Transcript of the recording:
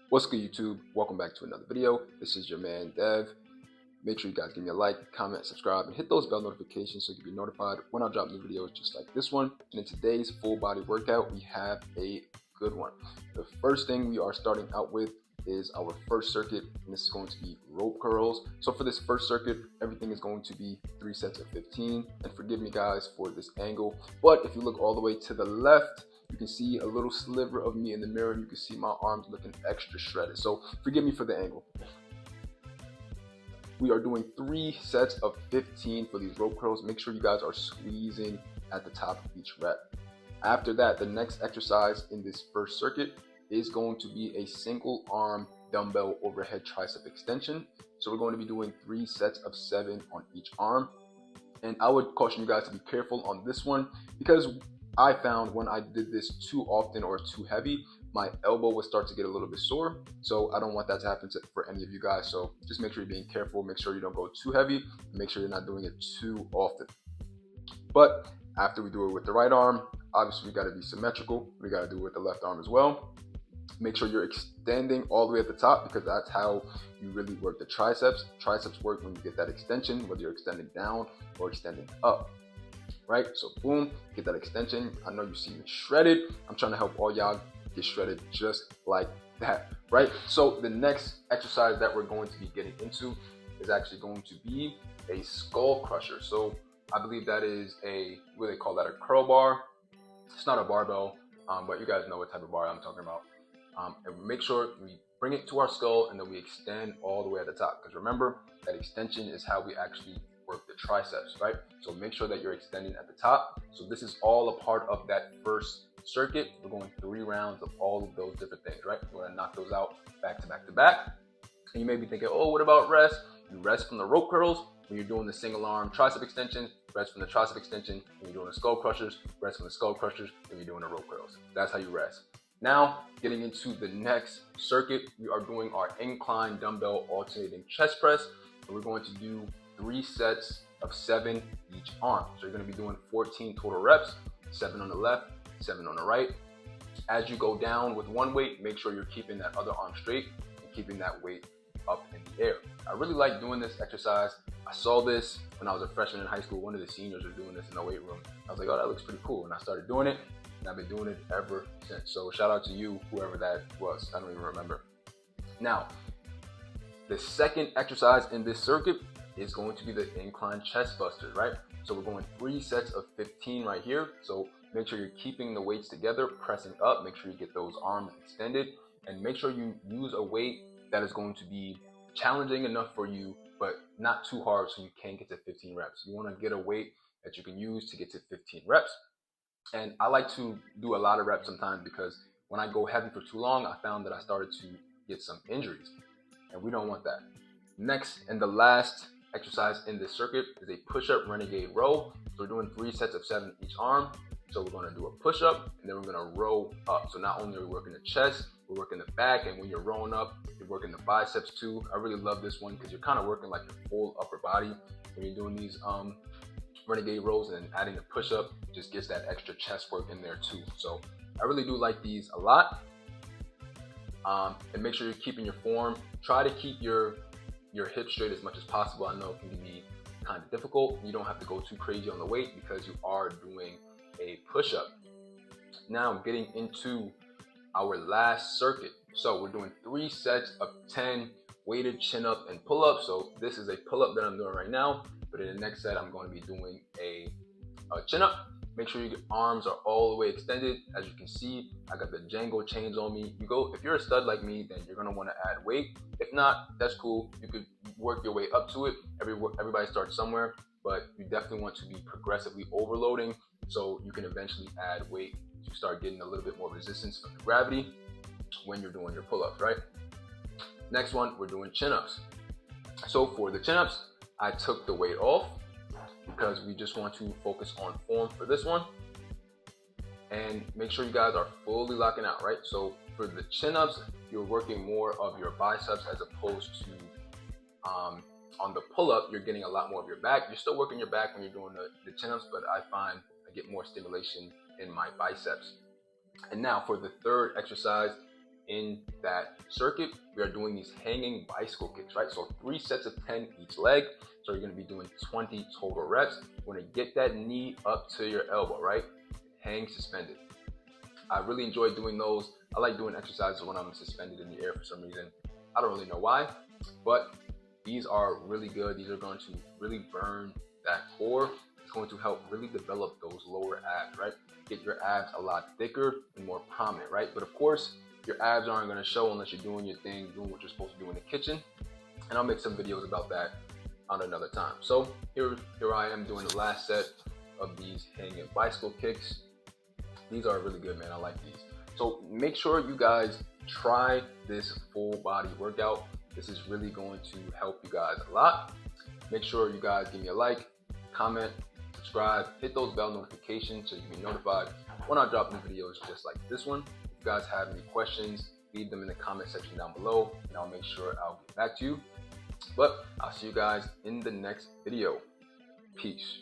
What's good, YouTube? Welcome back to another video. This is your man Dev. Make sure you guys give me a like, comment, subscribe, and hit those bell notifications so you can be notified when I drop new videos just like this one. And in today's full body workout, we have a good one. The first thing we are starting out with is our first circuit, and this is going to be rope curls. So for this first circuit, everything is going to be 3 sets of 15. And forgive me guys for this angle, but if you look all the way to the left, you can see a little sliver of me in the mirror. You can see my arms looking extra shredded. So forgive me for the angle. We are doing 3 sets of 15 for these rope curls. Make sure you guys are squeezing at the top of each rep. After that, the next exercise in this first circuit is going to be a single arm dumbbell overhead tricep extension. So we're going to be doing 3 sets of 7 on each arm. And I would caution you guys to be careful on this one because I found when I did this too often or too heavy, my elbow would start to get a little bit sore. So I don't want that to happen for any of you guys. So just make sure you're being careful. Make sure you don't go too heavy. Make sure you're not doing it too often. But after we do it with the right arm, obviously we got to be symmetrical. We got to do it with the left arm as well. Make sure you're extending all the way at the top because that's how you really work the triceps. Triceps work when you get that extension, whether you're extending down or extending up. Right? So boom, get that extension. I know you see me shredded. I'm trying to help all y'all get shredded just like that, right? So the next exercise that we're going to be getting into is actually going to be a skull crusher. So I believe that is what they call that, a curl bar. It's not a barbell, but you guys know what type of bar I'm talking about. And make sure we bring it to our skull and then we extend all the way at the top. Because remember, that extension is how we actually work the triceps, right? So make sure that you're extending at the top. So this is all a part of that first circuit. We're going 3 rounds of all of those different things, right? We're gonna knock those out back to back to back. And you may be thinking, oh, what about rest? You rest from the rope curls when you're doing the single arm tricep extension, rest from the tricep extension when you're doing the skull crushers, rest from the skull crushers when you're doing the rope curls. That's how you rest. Now, getting into the next circuit, we are doing our incline dumbbell alternating chest press. And we're going to do 3 sets of 7 each arm. So you're going to be doing 14 total reps, 7 on the left, 7 on the right. As you go down with one weight, make sure you're keeping that other arm straight and keeping that weight up in the air. I really like doing this exercise. I saw this when I was a freshman in high school. One of the seniors was doing this in the weight room. I was like, oh, that looks pretty cool. And I started doing it, and I've been doing it ever since. So shout out to you, whoever that was. I don't even remember. Now, the second exercise in this circuit is going to be the incline chest busters, right? So we're going 3 sets of 15 right here. So make sure you're keeping the weights together, pressing up. Make sure you get those arms extended, and make sure you use a weight that is going to be challenging enough for you, but not too hard so you can get to 15 reps. You want to get a weight that you can use to get to 15 reps. And I like to do a lot of reps sometimes because when I go heavy for too long, I found that I started to get some injuries, and we don't want that. Next and the last exercise in this circuit is a push-up renegade row. So we're doing 3 sets of 7 each arm. So we're going to do a push-up and then we're going to row up. So not only are we working the chest, we're working the back, and when you're rowing up, you're working the biceps too. I really love this one because you're kind of working like your full upper body when you're doing these renegade rows, and adding the push-up just gets that extra chest work in there too. So I really do like these a lot. And make sure you're keeping your form. Try to keep your hips straight as much as possible. I know it can be kind of difficult. You don't have to go too crazy on the weight because you are doing a push-up. Now getting into our last circuit. So we're doing 3 sets of 10 weighted chin-up and pull-up. So this is a pull-up that I'm doing right now, but in the next set I'm going to be doing a chin-up. Make sure your arms are all the way extended. As you can see, I got the Django chains on me. If you're a stud like me, then you're gonna want to add weight. If not, that's cool. You could work your way up to it. Everybody starts somewhere, but you definitely want to be progressively overloading so you can eventually add weight to start getting a little bit more resistance from the gravity when you're doing your pull-ups, right? Next one, we're doing chin-ups. So for the chin-ups, I took the weight off because we just want to focus on form for this one. And make sure you guys are fully locking out, right? So for the chin-ups, you're working more of your biceps as opposed to on the pull-up, you're getting a lot more of your back. You're still working your back when you're doing the chin-ups, but I find get more stimulation in my biceps. And now for the third exercise, in that circuit, we are doing these hanging bicycle kicks, right? So 3 sets of 10 each leg. So you're gonna be doing 20 total reps. We're gonna get that knee up to your elbow, right? Hang suspended. I really enjoy doing those. I like doing exercises when I'm suspended in the air for some reason. I don't really know why, but these are really good. These are going to really burn that core. It's going to help really develop those lower abs, right? Get your abs a lot thicker and more prominent, right? But of course, your abs aren't going to show unless you're doing your thing, doing what you're supposed to do in the kitchen. And I'll make some videos about that on another time. So here I am doing the last set of these hanging bicycle kicks. These are really good, man. I like these. So make sure you guys try this full body workout. This is really going to help you guys a lot. Make sure you guys give me a like, comment, subscribe, hit those bell notifications so you can be notified when I drop new videos just like this one. If you guys have any questions, leave them in the comment section down below and I'll make sure I'll get back to you. But I'll see you guys in the next video. Peace.